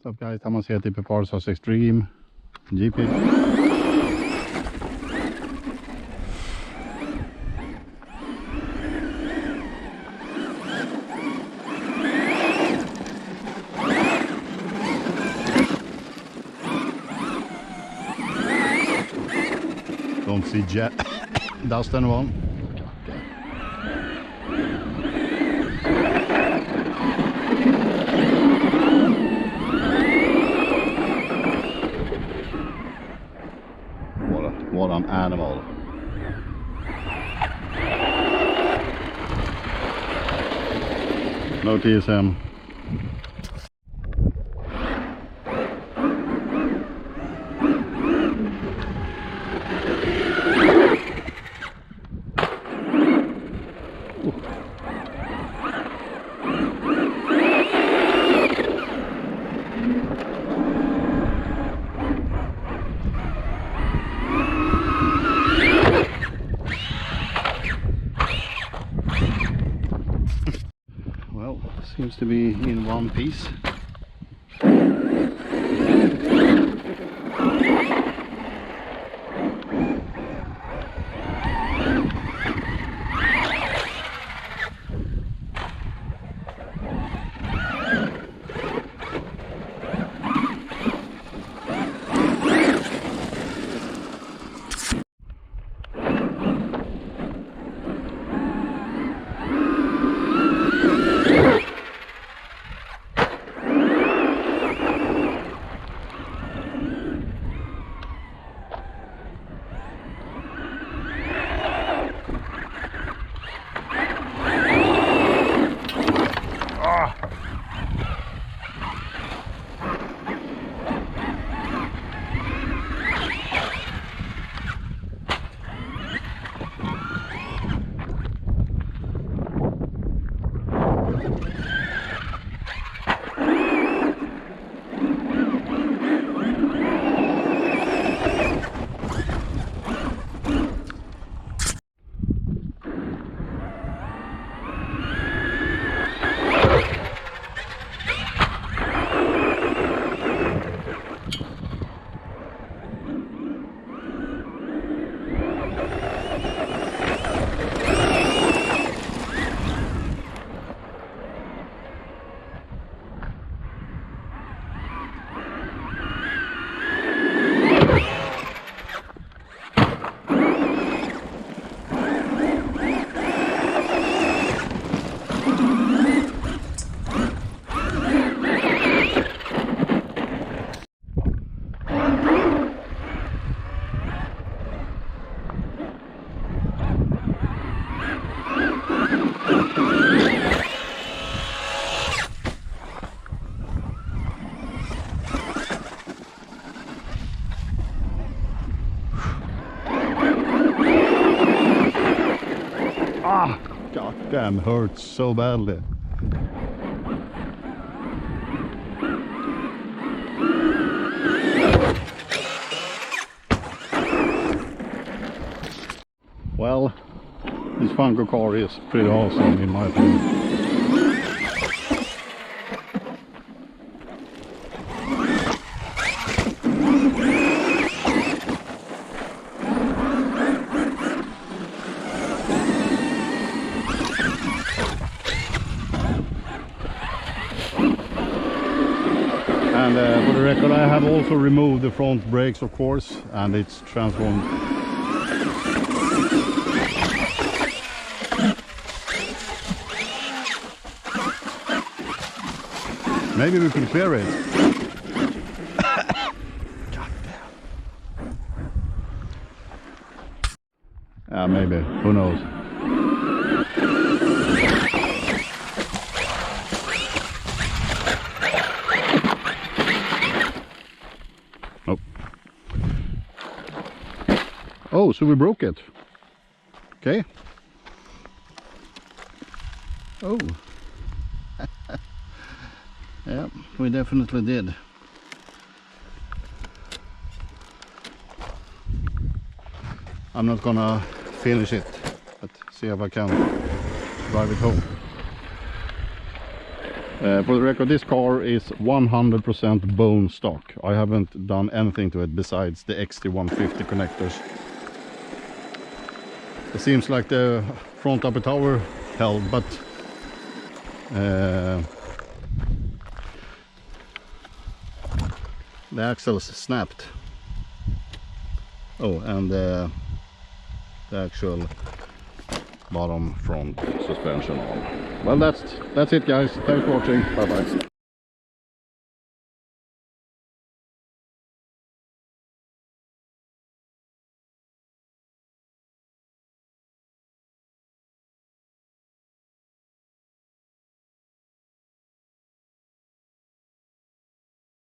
What's up guys, Thomas here, TP Parts Rc-Xtreme GP. Don't see jet dust anyone. What an animal. No TSM. Well, seems to be in one piece. Ah, goddamn, hurts so badly. Well, this Funko car is pretty awesome in my opinion. And for the record, I have also removed the front brakes, of course, and it's transformed. Maybe we can clear it. God damn. Yeah, maybe. Who knows? Nope. Oh, so we broke it. Okay. Oh. Yeah, we definitely did. I'm not gonna finish it, but see if I can drive it home. For the record, this car is 100% bone stock. I haven't done anything to it besides the XT150 connectors. It seems like the front upper tower held, but the axles snapped. Oh, and the actual bottom front suspension on. Well, that's it, guys. Thanks for watching. Bye bye.